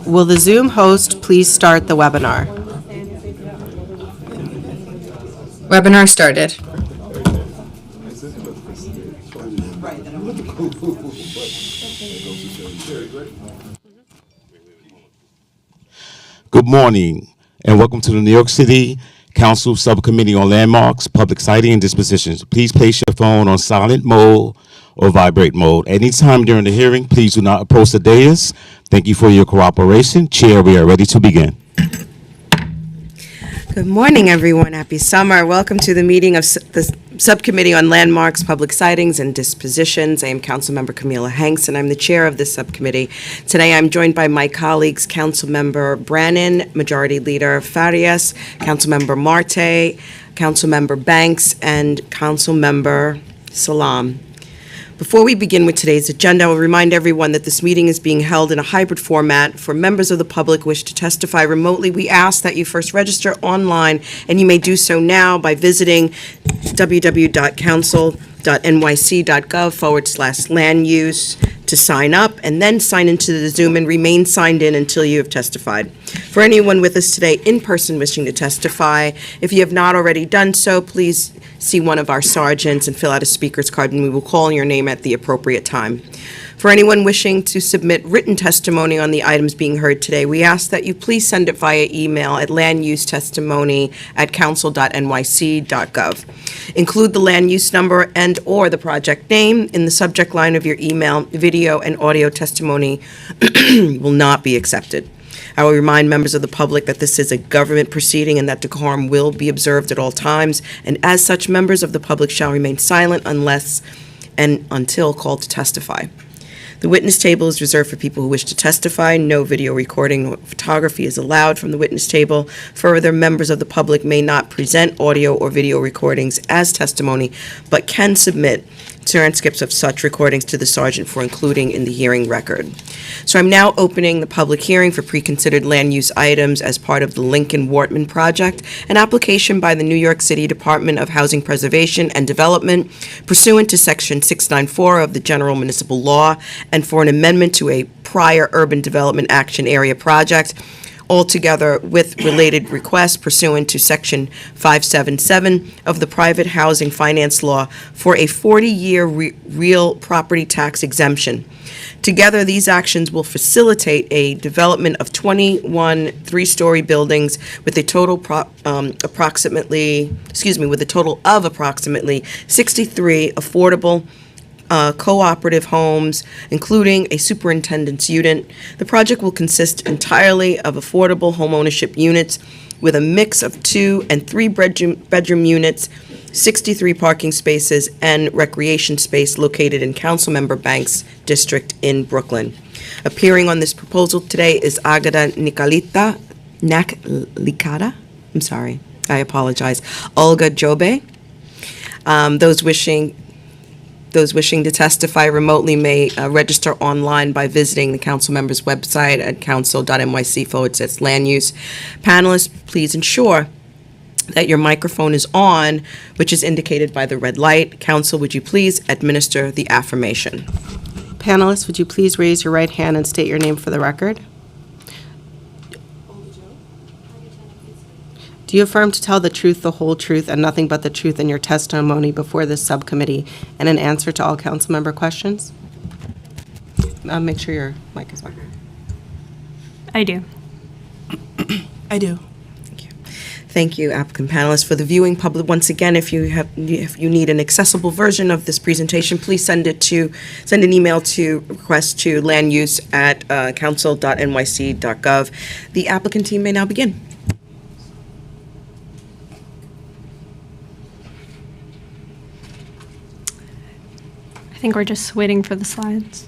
Will the Zoom host please start the webinar? Webinar started. Good morning, and welcome to the New York City Council Subcommittee on Landmarks, Public Siting, and Dispositions. Please place your phone on silent mode or vibrate mode. Anytime during the hearing, please do not approach the dais. Thank you for your cooperation. Chair, we are ready to begin. Good morning, everyone. Happy summer. Welcome to the meeting of the Subcommittee on Landmarks, Public Sitings, and Dispositions. I am Councilmember Camila Hanks, and I'm the chair of this subcommittee. Today, I'm joined by my colleagues, Councilmember Brannan, Majority Leader Farias, Councilmember Marte, Councilmember Banks, and Councilmember Salam. Before we begin with today's agenda, I will remind everyone that this meeting is being held in a hybrid format. For members of the public who wish to testify remotely, we ask that you first register online, and you may do so now by visiting www.council.nyc.gov/land use to sign up, and then sign into the Zoom and remain signed in until you have testified. For anyone with us today in person wishing to testify, if you have not already done so, please see one of our sergeants and fill out a speaker's card, and we will call your name at the appropriate time. For anyone wishing to submit written testimony on the items being heard today, we ask that you please send it via email at landusetestimony@council.nyc.gov. Include the land use number and/or the project name in the subject line of your email. Video and audio testimony will not be accepted. I will remind members of the public that this is a government proceeding and that decorum will be observed at all times, and as such, members of the public shall remain silent unless and until called to testify. The witness table is reserved for people who wish to testify. No video recording or photography is allowed from the witness table. Further, members of the public may not present audio or video recordings as testimony, but can submit transcripts of such recordings to the sergeant for including in the hearing record. So I'm now opening the public hearing for pre-considered land use items as part of the Lincoln-Wortman project, an application by the New York City Department of Housing Preservation and Development pursuant to Section 694 of the General Municipal Law and for an amendment to a prior urban development action area project, altogether with related requests pursuant to Section 577 of the Private Housing Finance Law for a 40-year real property tax exemption. Together, these actions will facilitate a development of 21 three-story buildings with a total of approximately 63 affordable cooperative homes, including a superintendent's unit. The project will consist entirely of affordable homeownership units with a mix of 2 and 3 bedroom units, 63 parking spaces, and recreation space located in Councilmember Banks' district in Brooklyn. Appearing on this proposal today is Agata Naklikada. I'm sorry, I apologize. Olga Jobe. Those wishing to testify remotely may register online by visiting the council member's website at council.nyc/land use. Panelists, please ensure that your microphone is on, which is indicated by the red light. Council, would you please administer the affirmation? Panelists, would you please raise your right hand and state your name for the record? Do you affirm to tell the truth, the whole truth, and nothing but the truth in your testimony before this subcommittee and in answer to all council member questions? Make sure your mic is on. I do. I do. Thank you. Thank you, applicant panelists. For the viewing public, once again, if you need an accessible version of this presentation, please send an email to request to landuse@council.nyc.gov. The applicant team may now begin. I think we're just waiting for the slides.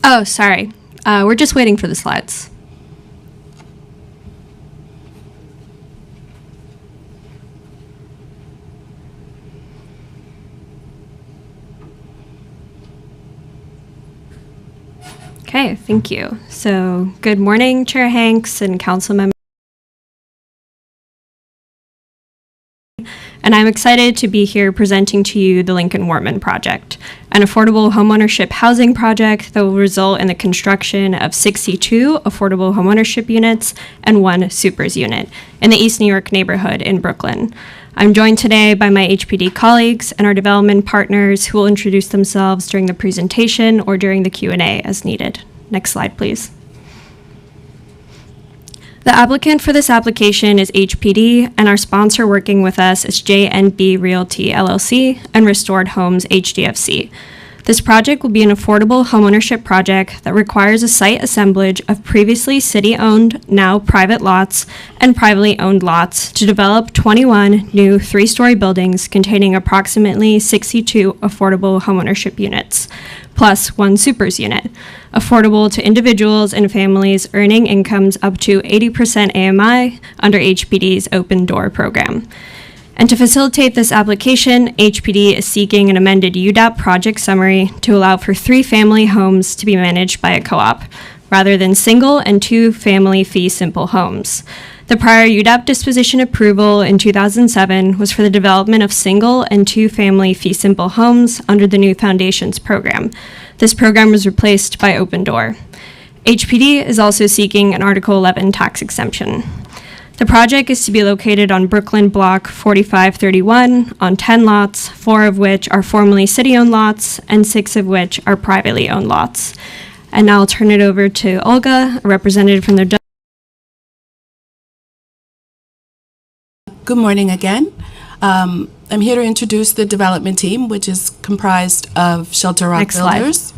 Oh, sorry. We're just waiting for the slides. Okay. Okay, thank you. So, good morning, Chair Hanks and council members. And I'm excited to be here presenting to you the Lincoln Wortman Project, an affordable homeownership housing project that will result in the construction of 62 affordable homeownership units and 1 supers unit in the East New York neighborhood in Brooklyn. I'm joined today by my HPD colleagues and our development partners who will introduce themselves during the presentation or during the Q&A as needed. Next slide, please. The applicant for this application is HPD, and our sponsor working with us is JNB Realty LLC and Restored Homes HDFC. This project will be an affordable homeownership project that requires a site assemblage of previously city-owned, now private lots, and privately owned lots to develop 21 new 3-story buildings containing approximately 62 affordable homeownership units, plus 1 supers unit, affordable to individuals and families earning incomes up to 80% AMI under HPD's Open Door program. And to facilitate this application, HPD is seeking an amended UDAP project summary to allow for 3 family homes to be managed by a co-op, rather than single and 2 family fee simple homes. The prior UDAP disposition approval in 2007 was for the development of single and 2 family fee simple homes under the new Foundations program. This program was replaced by Open Door. HPD is also seeking an Article 11 tax exemption. The project is to be located on Brooklyn Block 4531 on 10 lots, 4 of which are formerly city-owned lots and 6 of which are privately owned lots. And now I'll turn it over to Olga, a representative from the... Good morning again. I'm here to introduce the development team, which is comprised of Shelter Rock Next slide. Builders.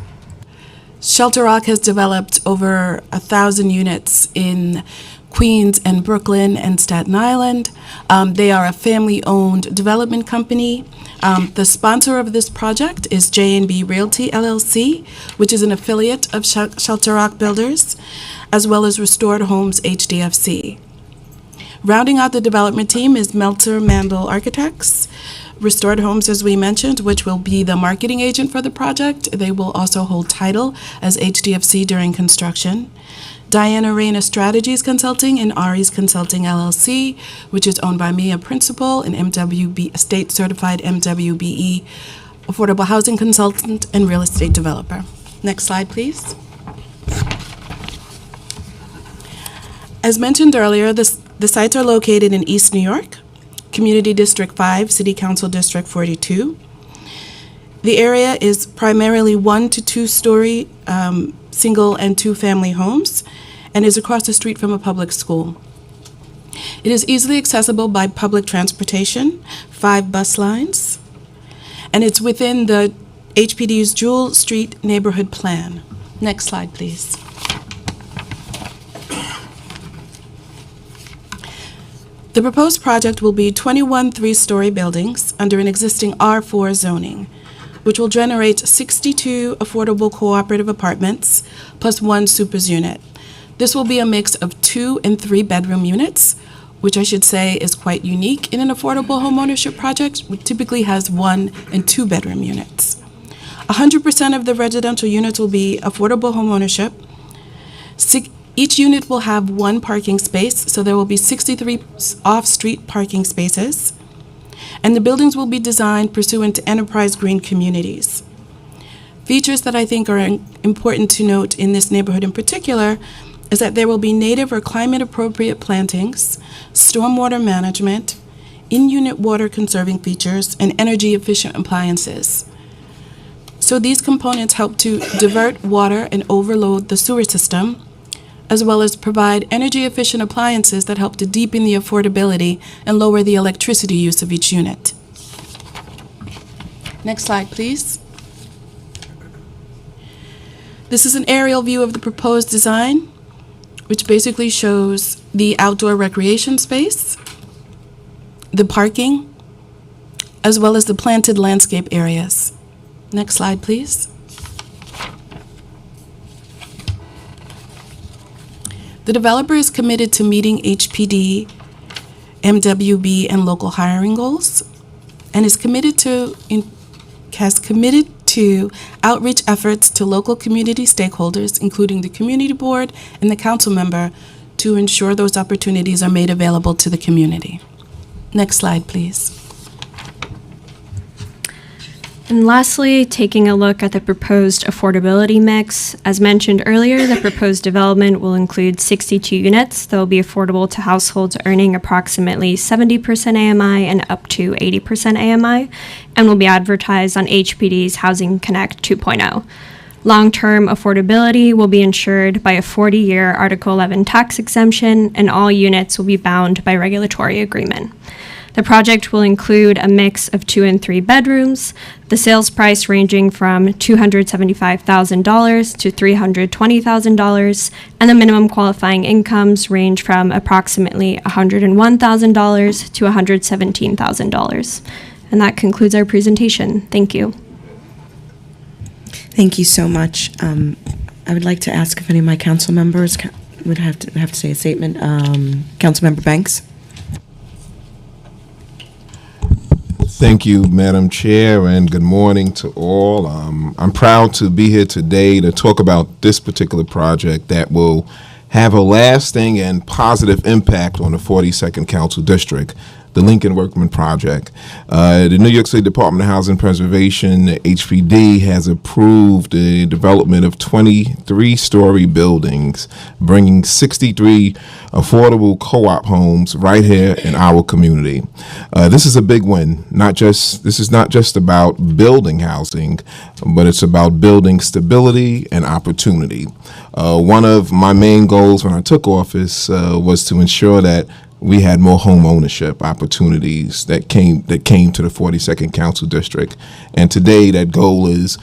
Shelter Rock has developed over 1,000 units in Queens and Brooklyn and Staten Island. They are a family-owned development company. The sponsor of this project is JNB Realty LLC, which is an affiliate of Shelter Rock Builders, as well as Restored Homes HDFC. Rounding out the development team is Meltzer Mandel Architects, Restored Homes, as we mentioned, which will be the marketing agent for the project. They will also hold title as HDFC during construction. Diana Reyna Strategies Consulting and Ari's Consulting LLC, which is owned by me, a principal, an MWB, a state-certified MWBE, affordable housing consultant, and real estate developer. Next slide, please. As mentioned earlier, the sites are located in East New York, Community District 5, City Council District 42. The area is primarily 1 to 2-story single and 2 family homes and is across the street from a public school. It is easily accessible by public transportation, 5 bus lines, and it's within the HPD's Jewel Street Neighborhood Plan. Next slide, please. The proposed project will be 21 3-story buildings under an existing R4 zoning, which will generate 62 affordable cooperative apartments plus 1 supers unit. This will be a mix of 2 and 3 bedroom units, which I should say is quite unique in an affordable homeownership project, which typically has 1 and 2 bedroom units. 100% of the residential units will be affordable homeownership. Each unit will have 1 parking space, so there will be 63 off-street parking spaces. And the buildings will be designed pursuant to enterprise green communities. Features that I think are important to note in this neighborhood in particular is that there will be native or climate-appropriate plantings, stormwater management, in-unit water conserving features, and energy-efficient appliances. So these components help to divert water and overload the sewer system, as well as provide energy-efficient appliances that help to deepen the affordability and lower the electricity use of each unit. Next slide, please. This is an aerial view of the proposed design, which basically shows the outdoor recreation space, the parking, as well as the planted landscape areas. Next slide, please. The developer is committed to meeting HPD, MWB, and local hiring goals, and is committed to 2, outreach efforts to local community stakeholders, including the community board and the council member, to ensure those opportunities are made available to the community. Next slide, please. And lastly, taking a look at the proposed affordability mix. As mentioned earlier, the proposed development will include 62 units that will be affordable to households earning approximately 70% AMI and up to 80% AMI, and will be advertised on HPD's Housing Connect 2.0. Long-term affordability will be ensured by a 40-year Article 11 tax exemption, and all units will be bound by regulatory agreement. The project will include a mix of 2 and 3 bedrooms, the sales price ranging from $275,000 to $320,000, and the minimum qualifying incomes range from approximately $101,000 to $117,000. And that concludes our presentation. Thank you. Thank you so much. I would like to ask if any of my council members would have to say a statement. Councilmember Banks? Thank you, Madam Chair, and good morning to all. I'm proud to be here today to talk about this particular project that will have a lasting and positive impact on the 42nd Council District, the Lincoln Workman Project. The New York City Department of Housing Preservation, HPD, has approved the development of 23-story buildings, bringing 63 affordable co-op homes right here in our community. This is a big win. This is not just about building housing, but it's about building stability and opportunity. One of my main goals when I took office was to ensure that we had more home ownership opportunities that came to the 42nd Council District, and today that goal is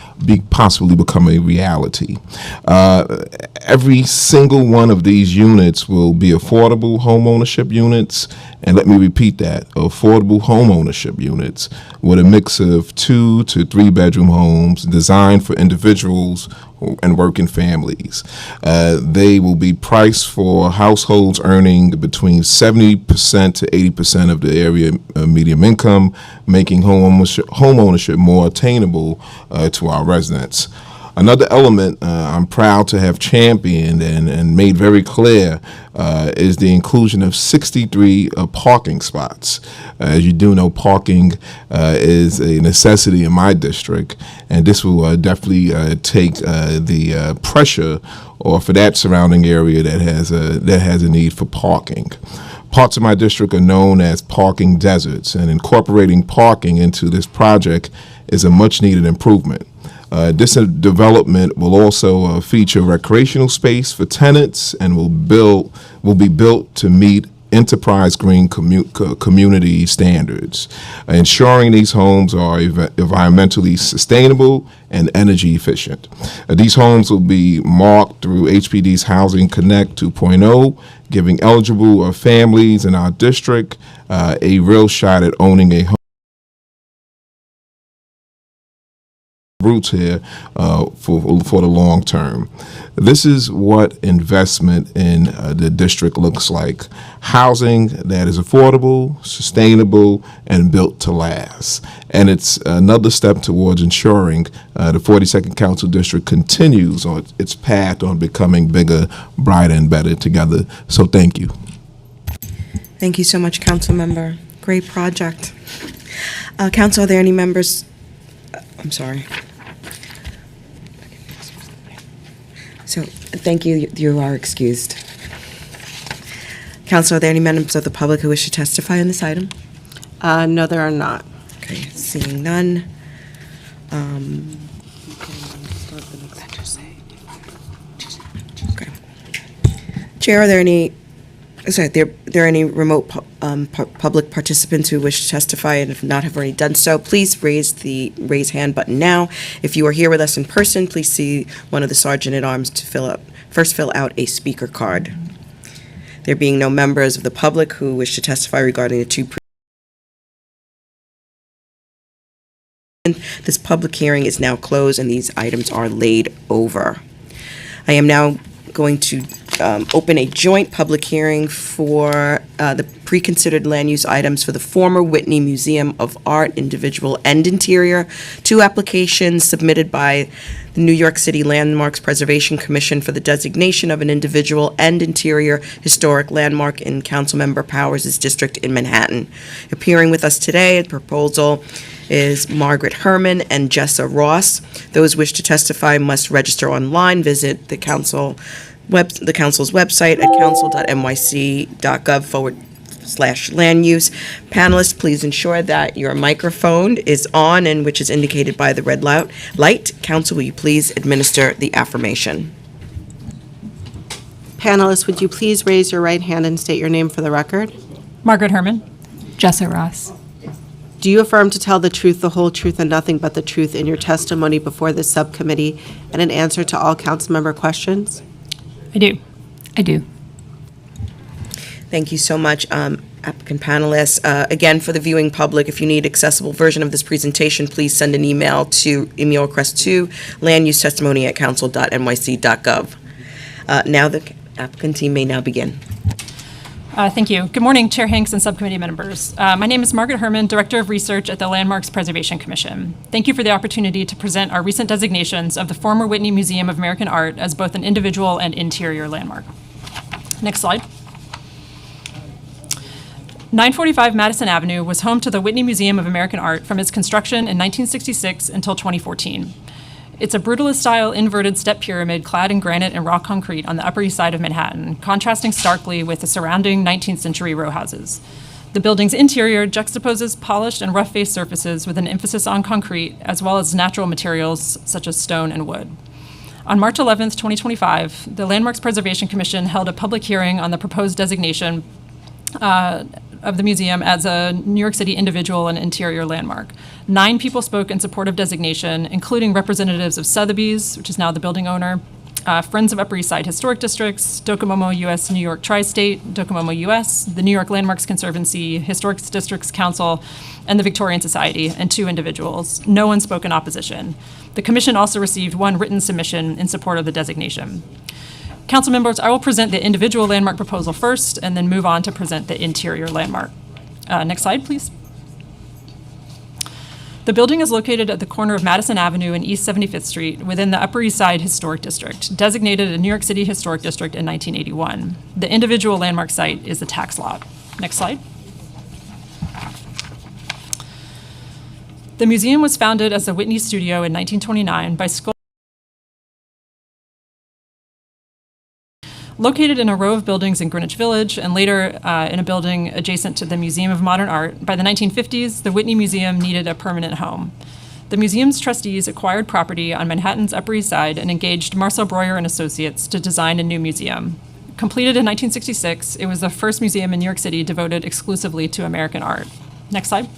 possibly become a reality. Every single one of these units will be affordable home ownership units, and let me repeat that: affordable home ownership units with a mix of 2 to 3 bedroom homes designed for individuals and working families. They will be priced for households earning between 70% to 80% of the area median income, making home ownership more attainable to our residents. Another element I'm proud to have championed and made very clear is the inclusion of 63 parking spots. As you do know, parking is a necessity in my district, and this will definitely take the pressure off of that surrounding area that has a need for parking. Parts of my district are known as parking deserts, and incorporating parking into this project is a much-needed improvement. This development will also feature recreational space for tenants and will be built to meet enterprise green community standards, ensuring these homes are environmentally sustainable and energy efficient. These homes will be marked through HPD's Housing Connect 2.0, giving eligible families in our district a real shot at owning a home. Roots here for the long term. This is what investment in the district looks like: housing that is affordable, sustainable, and built to last. And it's another step towards ensuring the 42nd Council District continues on its path on becoming bigger, brighter, and better together. So thank you. Thank you so much, Council Member. Great project. Council, are there any members? I'm sorry. So, thank you. You are excused. Council, are there any members of the public who wish to testify on this item? No, there are not. Okay, seeing none. Okay. Chair, are there any? There any remote public participants who wish to testify and if not have already done so, please raise the raise hand button now. If you are here with us in person, please see one of the sergeant-at-arms to first fill out a speaker card. There being no members of the public who wish to testify regarding the two this public hearing is now closed and these items are laid over. I am now going to open a joint public hearing for the pre-considered land use items for the former Whitney Museum of Art, individual and interior. Two applications submitted by the New York City Landmarks Preservation Commission for the designation of an individual and interior historic landmark in Councilmember Powers' district in Manhattan. Appearing with us today, the proposal is Margaret Herman and Jessa Ross. Those wish to testify must register online, visit the council's website at council.nyc.gov/land use. Panelists, please ensure that your microphone is on and which is indicated by the red light. Council, will you please administer the affirmation? Panelists, would you please raise your right hand and state your name for the record? Margaret Herman. Jessa Ross. Do you affirm to tell the truth, the whole truth, and nothing but the truth in your testimony before this subcommittee and in answer to all council member questions? I do. I do. Thank you so much, applicant panelists. Again, for the viewing public, if you need accessible version of this presentation, please send an email request to landusetestimony@council.nyc.gov. Now the applicant team may now begin. Thank you. Good morning, Chair Hanks and subcommittee members. My name is Margaret Herman, Director of Research at the Landmarks Preservation Commission. Thank you for the opportunity to present our recent designations of the former Whitney Museum of American Art as both an individual and interior landmark. Next slide. 945 Madison Avenue was home to the Whitney Museum of American Art from its construction in 1966 until 2014. It's a brutalist-style inverted step pyramid clad in granite and raw concrete on the Upper East Side of Manhattan, contrasting starkly with the surrounding 19th century row houses. The building's interior juxtaposes polished and rough-faced surfaces with an emphasis on concrete, as well as natural materials such as stone and wood. On March 11th, 2025, the Landmarks Preservation Commission held a public hearing on the proposed designation of the museum as a New York City individual and interior landmark. 9 people spoke in support of designation, including representatives of Sotheby's, which is now the building owner, Friends of Upper East Side Historic Districts, Docomomo US New York Tri-State, Docomomo US, the New York Landmarks Conservancy, Historic Districts Council, and the Victorian Society, and 2 individuals. No one spoke in opposition. The commission also received 1 written submission in support of the designation. Council members, I will present the individual landmark proposal first and then move on to present the interior landmark. Next slide, please. The building is located at the corner of Madison Avenue and East 75th Street within the Upper East Side Historic District, designated a New York City Historic District in 1981. The individual landmark site is the tax lot. Next slide. The museum was founded as the Whitney Studio in 1929 by located in a row of buildings in Greenwich Village and later in a building adjacent to the Museum of Modern Art. By the 1950s, the Whitney Museum needed a permanent home. The museum's trustees acquired property on Manhattan's Upper East Side and engaged Marcel Breuer and Associates to design a new museum. Completed in 1966, it was the first museum in New York City devoted exclusively to American art. Next slide.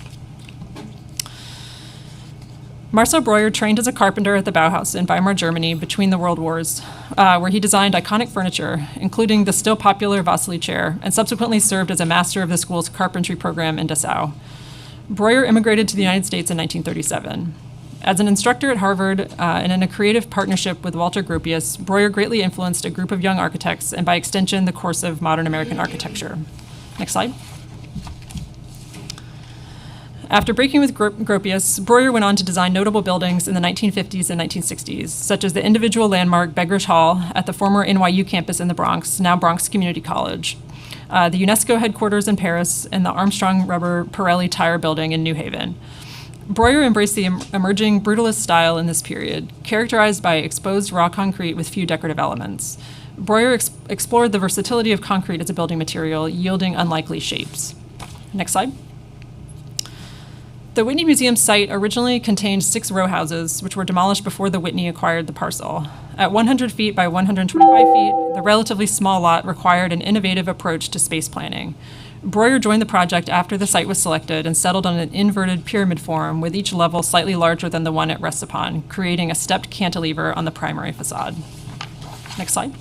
Marcel Breuer trained as a carpenter at the Bauhaus in Weimar, Germany between the World Wars, where he designed iconic furniture, including the still popular Vasily chair, and subsequently served as a master of the school's carpentry program in Dessau. Breuer immigrated to the United States in 1937. As an instructor at Harvard and in a creative partnership with Walter Gropius, Breuer greatly influenced a group of young architects and by extension, the course of modern American architecture. Next slide. After breaking with Gropius, Breuer went on to design notable buildings in the 1950s and 1960s, such as the individual landmark Beggars Hall at the former NYU campus in the Bronx, now Bronx Community College, the UNESCO headquarters in Paris, and the Armstrong Rubber Pirelli Tire Building in New Haven. Breuer embraced the emerging brutalist style in this period, characterized by exposed raw concrete with few decorative elements. Breuer explored the versatility of concrete as a building material, yielding unlikely shapes. Next slide. The Whitney Museum site originally contained 6 row houses, which were demolished before the Whitney acquired the parcel. At 100 feet by 125 feet, the relatively small lot required an innovative approach to space planning. Breuer joined the project after the site was selected and settled on an inverted pyramid form with each level slightly larger than the one it rests upon, creating a stepped cantilever on the primary facade. Next slide.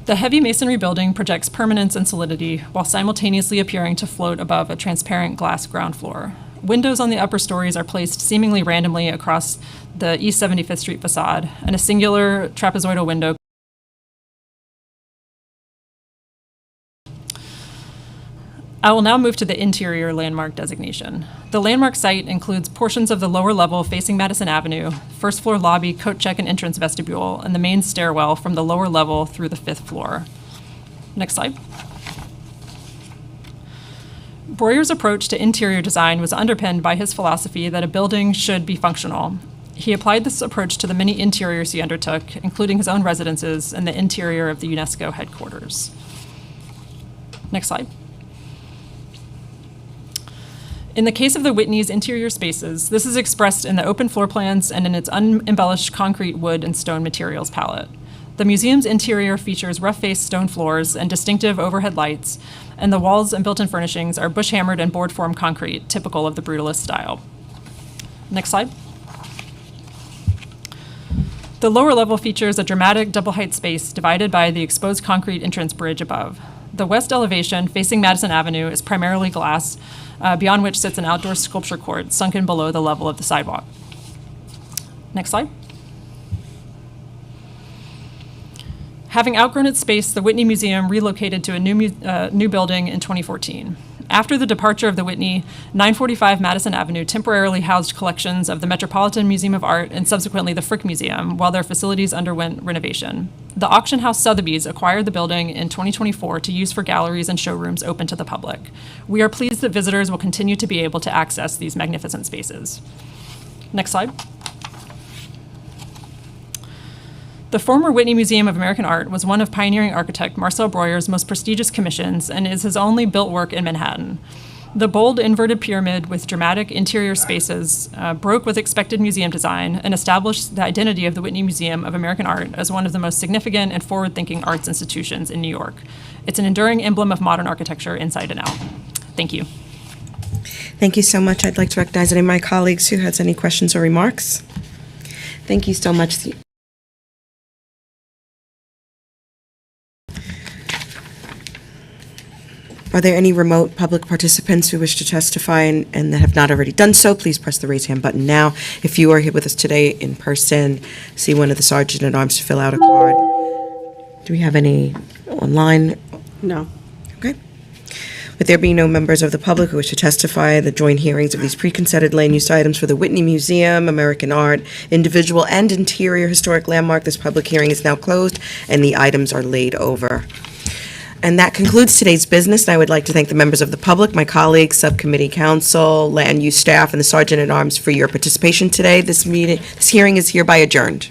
The heavy masonry building projects permanence and solidity while simultaneously appearing to float above a transparent glass ground floor. Windows on the upper stories are placed seemingly randomly across the East 75th Street facade, and a singular trapezoidal window I will now move to the interior landmark designation. The landmark site includes portions of the lower level facing Madison Avenue, first floor lobby, coat check and entrance vestibule, and the main stairwell from the lower level through the 5th floor. Next slide. Breuer's approach to interior design was underpinned by his philosophy that a building should be functional. He applied this approach to the many interiors he undertook, including his own residences and the interior of the UNESCO headquarters. Next slide. In the case of the Whitney's interior spaces, this is expressed in the open floor plans and in its unembellished concrete, wood, and stone materials palette. The museum's interior features rough-faced stone floors and distinctive overhead lights, and the walls and built-in furnishings are bush-hammered and board-formed concrete, typical of the brutalist style. Next slide. The lower level features a dramatic double-height space divided by the exposed concrete entrance bridge above. The west elevation, facing Madison Avenue, is primarily glass, beyond which sits an outdoor sculpture court sunken below the level of the sidewalk. Next slide. Having outgrown its space, the Whitney Museum relocated to a new building in 2014. After the departure of the Whitney, 945 Madison Avenue temporarily housed collections of the Metropolitan Museum of Art and subsequently the Frick Museum while their facilities underwent renovation. The auction house Sotheby's acquired the building in 2024 to use for galleries and showrooms open to the public. We are pleased that visitors will continue to be able to access these magnificent spaces. Next slide. The former Whitney Museum of American Art was one of pioneering architect Marcel Breuer's most prestigious commissions and is his only built work in Manhattan. The bold inverted pyramid with dramatic interior spaces broke with expected museum design and established the identity of the Whitney Museum of American Art as one of the most significant and forward-thinking arts institutions in New York. It's an enduring emblem of modern architecture inside and out. Thank you. Thank you so much. I'd like to recognize any of my colleagues who has any questions or remarks. Thank you so much. Are there any remote public participants who wish to testify and that have not already done so? Please press the raise hand button now. If you are here with us today in person, see one of the sergeant-at-arms to fill out a card. Do we have any online? No. Okay. With there being no members of the public who wish to testify at the joint hearings of these preconcerted land use items for the Whitney Museum, American Art, individual and interior historic landmark, this public hearing is now closed and the items are laid over. And that concludes today's business, and I would like to thank the members of the public, my colleagues, subcommittee council, land use staff, and the sergeant-at-arms for your participation today. This hearing is hereby adjourned.